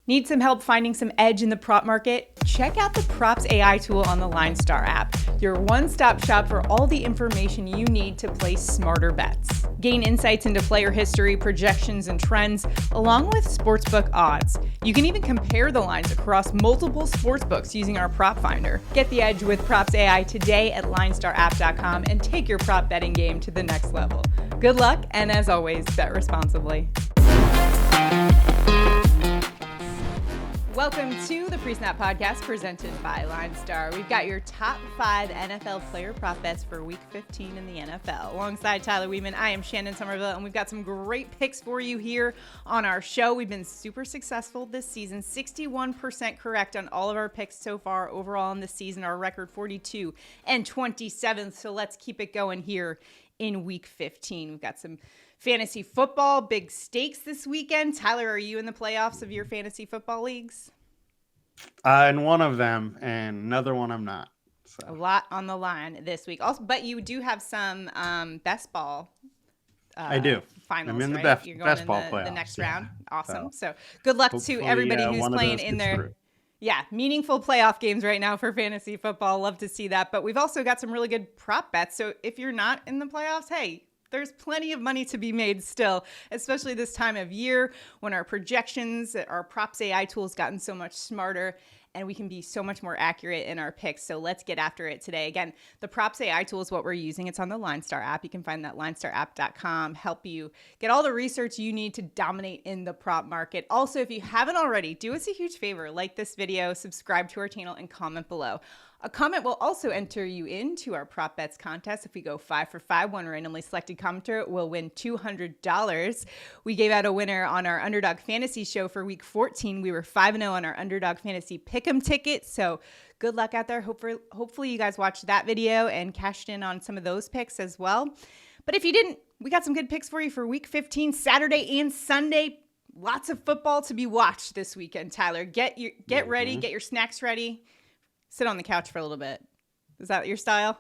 Need some help finding some edge in the prop market? Check out the PropsAI tool on the LineStar app, your one-stop shop for all the information you need to place smarter bets. Gain insights into player history, projections, and trends, along with sportsbook odds. You can even compare the lines across multiple sportsbooks using our prop finder. Get the edge with PropsAI today at LineStarApp.com and take your prop betting game to the next level. Good luck, and as always, bet responsibly. Welcome to the Pre-Snap Podcast presented by LineStar. We've got your top 5 NFL player prop bets for Week 15 in the NFL. Alongside Tyler Wiemann, I am Shannon Sommerville, and we've got some great picks for you here on our show. We've been super successful this season, 61% correct on all of our picks so far overall in the season, our record 42 and 27th. So let's keep it going here in Week 15. We've got some fantasy football, big stakes this weekend. Tyler, are you in the playoffs of your fantasy football leagues? In one of them, and another one I'm not. So. A lot on the line this week. Also, but you do have some best ball. I do. Finals, I'm in the right? You're going best in ball the playoffs. next round. Awesome. So good luck to everybody who's playing in their meaningful playoff games right now for fantasy football. Love to see that. But we've also got some really good prop bets. So if you're not in the playoffs, hey, there's plenty of money to be made still, especially this time of year when our projections, our PropsAI tool's gotten so much smarter and we can be so much more accurate in our picks. So let's get after it today. Again, the PropsAI tool is what we're using. It's on the LineStar app. You can find that LineStarApp.com, help you get all the research you need to dominate in the prop market. Also, if you haven't already, do us a huge favor, like this video, subscribe to our channel, and comment below. A comment will also enter you into our prop bets contest. If we go 5 for 5, one randomly selected commenter will win $200. We gave out a winner on our Underdog Fantasy show for Week 14. We were 5-0 on our Underdog Fantasy Pick'em ticket. So good luck out there. Hopefully you guys watched that video and cashed in on some of those picks as well. But if you didn't, we got some good picks for you for Week 15, Saturday and Sunday. Lots of football to be watched this weekend, Tyler. Get ready, get your snacks ready. Sit on the couch for a little bit. Is that your style?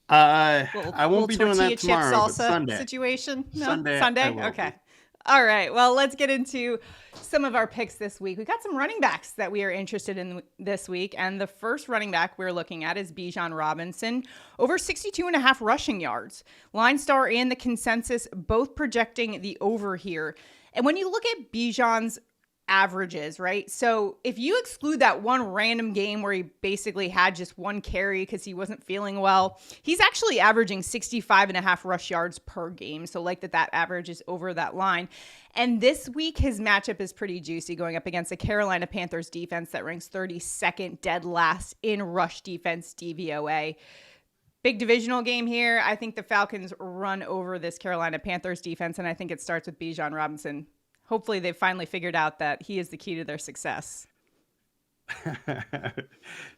I won't be doing that tomorrow, salsa but Sunday. Situation? No? Sunday? Okay. All right. Well, let's get into some of our picks this week. We got some running backs that we are interested in this week. And the first running back we're looking at is Bijan Robinson, over 62.5 rushing yards. LineStar and the consensus both projecting the over here. And when you look at Bijan's averages, right? So if you exclude that one random game where he basically had just one carry because he wasn't feeling well, he's actually averaging 65.5 rush yards per game. So like that average is over that line. And this week, his matchup is pretty juicy, going up against the Carolina Panthers defense that ranks 32nd, dead last in rush defense DVOA. Big divisional game here. I think the Falcons run over this Carolina Panthers defense, and I think it starts with Bijan Robinson. Hopefully they've finally figured out that he is the key to their success.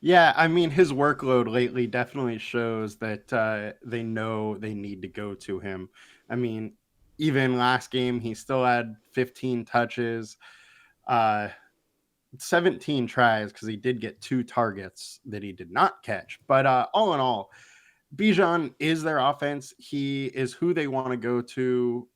Yeah, I mean, his workload lately definitely shows that they know they need to go to him. I mean, even last game, he still had 15 touches, 17 tries because he did get 2 targets that he did not catch. But all in all, Bijan is their offense. He is who they want to go to,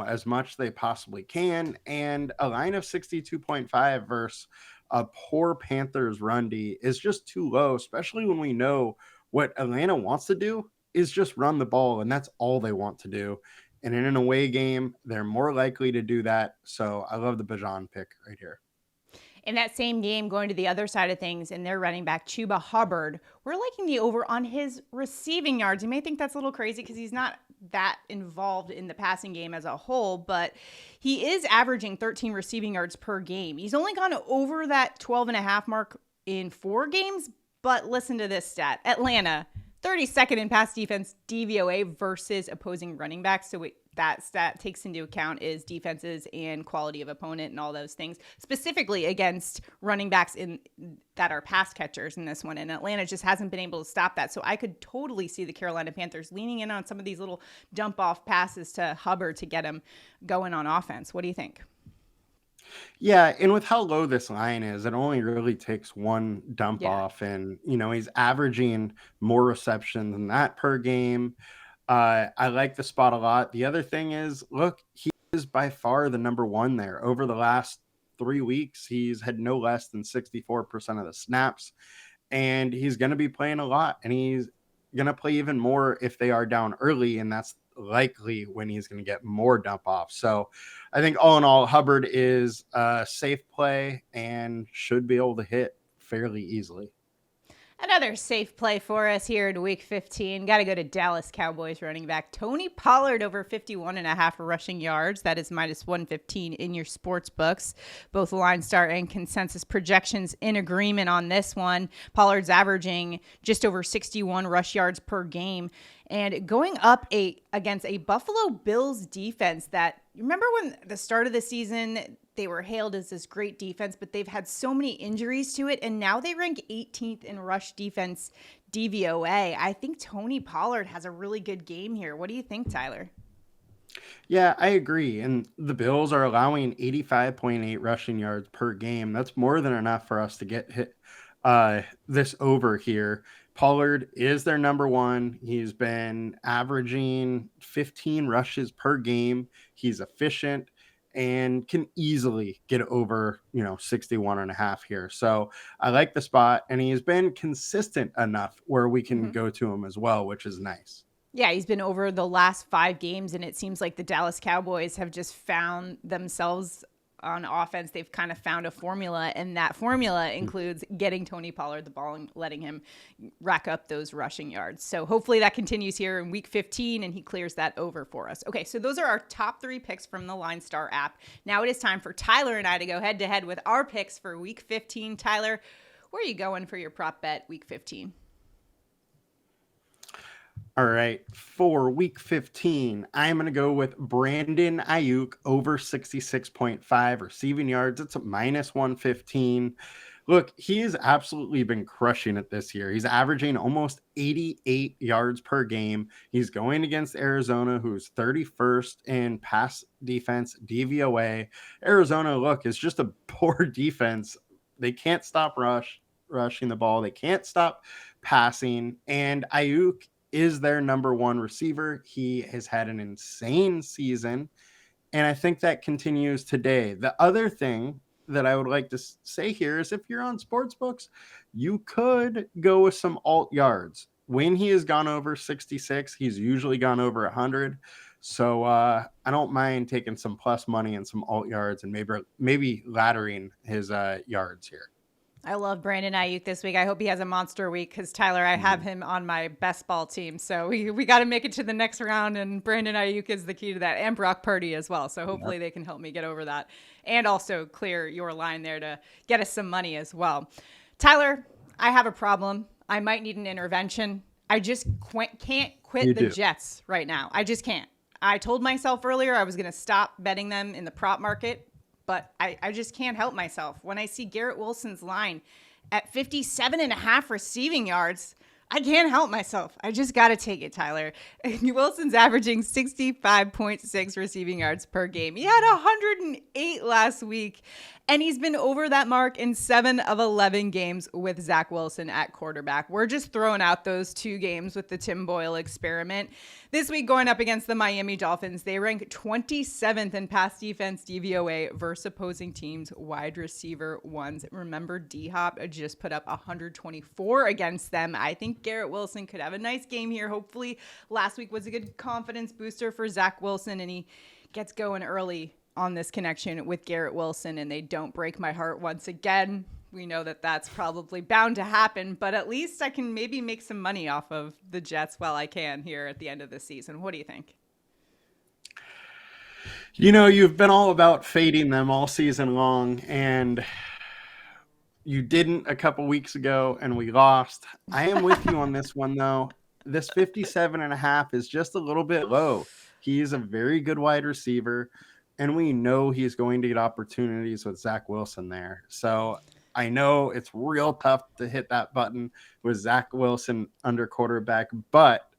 as much they possibly can. And a line of 62.5 versus a poor Panthers run D is just too low, especially when we know what Atlanta wants to do is just run the ball, and that's all they want to do. And in an away game, they're more likely to do that. So I love the Bijan pick right here. In that same game, going to the other side of things, and their running back, Chuba Hubbard, we're liking the over on his receiving yards. You may think that's a little crazy because he's not that involved in the passing game as a whole, but he is averaging 13 receiving yards per game. He's only gone over that 12.5 mark in 4 games, but listen to this stat. Atlanta, 32nd in pass defense DVOA versus opposing running backs. So that stat takes into account is defenses and quality of opponent and all those things, specifically against running backs that are pass catchers in this one. And Atlanta just hasn't been able to stop that. So I could totally see the Carolina Panthers leaning in on some of these little dump off passes to Hubbard to get him going on offense. What do you think? Yeah, and with how low this line is, it only really takes one dump off, and he's averaging more reception than that per game. I like the spot a lot. The other thing is, look, he is by far the number one there over the last 3 weeks, he's had no less than 64% of the snaps, and he's going to be playing a lot, and he's going to play even more if they are down early, and that's likely when he's going to get more dump off. So I think all in all, Hubbard is a safe play and should be able to hit fairly easily. Another safe play for us here in week 15. Got to go to Dallas Cowboys running back Tony Pollard over 51.5 rushing yards. That is minus 115 in your sports books. Both LineStar and consensus projections in agreement on this one. Pollard's averaging just over 61 rush yards per game. And going up against a Buffalo Bills defense that, remember when the start of the season, they were hailed as this great defense, but they've had so many injuries to it, and now they rank 18th in rush defense DVOA. I think Tony Pollard has a really good game here. What do you think, Tyler? Yeah, I agree. And the Bills are allowing 85.8 rushing yards per game. That's more than enough for us to get hit this over here. Pollard is their number one. He's been averaging 15 rushes per game. He's efficient and can easily get over, 61.5 here. So I like the spot, and he's been consistent enough where we can go to him as well, which is nice. Yeah, he's been over the last 5 games, and it seems like the Dallas Cowboys have just found themselves on offense. They've kind of found a formula, and that formula includes getting Tony Pollard the ball and letting him rack up those rushing yards. So hopefully that continues here in week 15 and he clears that over for us. Okay, so those are our top 3 picks from the LineStar app. Now it is time for Tyler and I to go head to head with our picks for week 15. Tyler, where are you going for your prop bet week 15? All right, for week 15, I'm going to go with Brandon Ayuk over 66.5 receiving yards. It's a minus 115. Look, he's absolutely been crushing it this year. He's averaging almost 88 yards per game. He's going against Arizona, who's 31st in pass defense DVOA. Arizona, look, is just a poor defense. They can't stop rushing the ball. They can't stop passing. And Ayuk is their number one receiver. He has had an insane season, and I think that continues today. The other thing that I would like to say here is if you're on sportsbooks, you could go with some alt yards. When he has gone over 66, he's usually gone over 100. So I don't mind taking some plus money and some alt yards and maybe laddering his yards here. I love Brandon Ayuk this week. I hope he has a monster week because, Tyler, I have him on my best ball team. So we got to make it to the next round, and Brandon Ayuk is the key to that, and Brock Purdy as well. So hopefully they can help me get over that and also clear your line there to get us some money as well. Tyler, I have a problem. I might need an intervention. I just can't quit the Jets right now. I just can't. I told myself earlier I was going to stop betting them in the prop market, but I just can't help myself. When I see Garrett Wilson's line at 57.5 receiving yards, I can't help myself. I just got to take it, Tyler. Wilson's averaging 65.6 receiving yards per game. He had 108 last week, and he's been over that mark in 7 of 11 games with Zach Wilson at quarterback. We're just throwing out those 2 games with the Tim Boyle experiment. This week, going up against the Miami Dolphins, they rank 27th in pass defense DVOA versus opposing teams' wide receiver ones. Remember, D-Hop just put up 124 against them. I think Garrett Wilson could have a nice game here. Hopefully, last week was a good confidence booster for Zach Wilson, and he gets going early on this connection with Garrett Wilson, and they don't break my heart once again. We know that that's probably bound to happen, but at least I can maybe make some money off of the Jets while I can here at the end of the season. What do you think? You've been all about fading them all season long, and you didn't a couple weeks ago, and we lost. I am with you on this one, though. This 57.5 is just a little bit low. He is a very good wide receiver, and we know he's going to get opportunities with Zach Wilson there. So I know it's real tough to hit that button with Zach Wilson under quarterback, but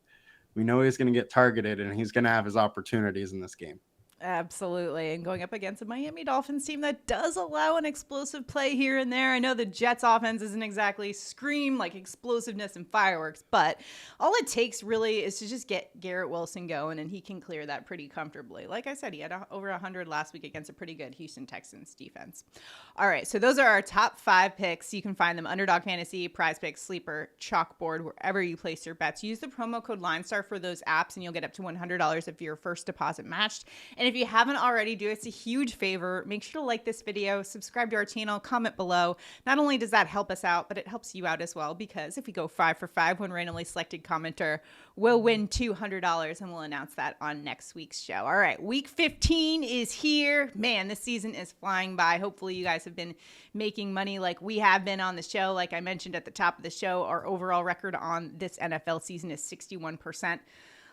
we know he's going to get targeted and he's going to have his opportunities in this game. Absolutely. And going up against a Miami Dolphins team that does allow an explosive play here and there. I know the Jets offense isn't exactly scream like explosiveness and fireworks, but all it takes really is to just get Garrett Wilson going, and he can clear that pretty comfortably. Like I said, he had over 100 last week against a pretty good Houston Texans defense. All right, so those are our top 5 picks. You can find them Underdog Fantasy, PrizePicks, Sleeper, Chalkboard, wherever you place your bets. Use the promo code LineStar for those apps, and you'll get up to $100 if your first deposit matched. And if you haven't already, do us a huge favor. Make sure to like this video, subscribe to our channel, comment below. Not only does that help us out, but it helps you out as well, because if we go 5 for 5, one randomly selected commenter will win $200, and we'll announce that on next week's show. All right, week 15 is here. Man, this season is flying by. Hopefully you guys have been making money like we have been on the show. Like I mentioned at the top of the show, our overall record on this NFL season is 61%.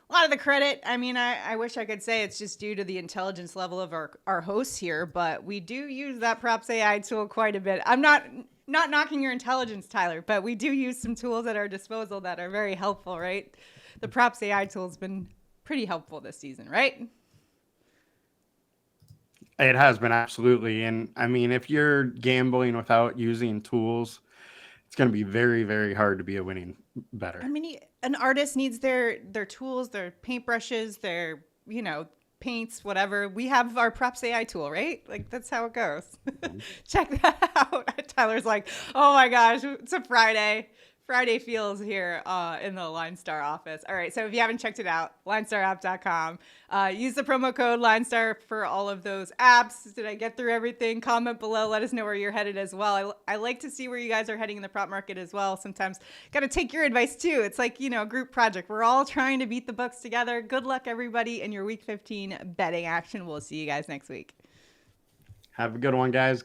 A lot of the credit, I mean, I wish I could say it's just due to the intelligence level of our hosts here, but we do use that PropsAI tool quite a bit. I'm not knocking your intelligence, Tyler, but we do use some tools at our disposal that are very helpful, right? The PropsAI tool has been pretty helpful this season, right? It has been, absolutely. And I mean, if you're gambling without using tools, it's going to be very, very hard to be a winning bettor. I mean, an artist needs their tools, their paintbrushes, their, paints, whatever. We have our PropsAI tool, right? Like, that's how it goes. Check that out. Tyler's like, oh my gosh, it's a Friday. Friday feels here in the LineStar office. All right, so if you haven't checked it out, LineStarApp.com. Use the promo code LineStar for all of those apps. Did I get through everything? Comment below. Let us know where you're headed as well. I like to see where you guys are heading in the prop market as well. Sometimes got to take your advice too. It's like, a group project. We're all trying to beat the books together. Good luck, everybody, in your Week 15 betting action. We'll see you guys next week. Have a good one, guys.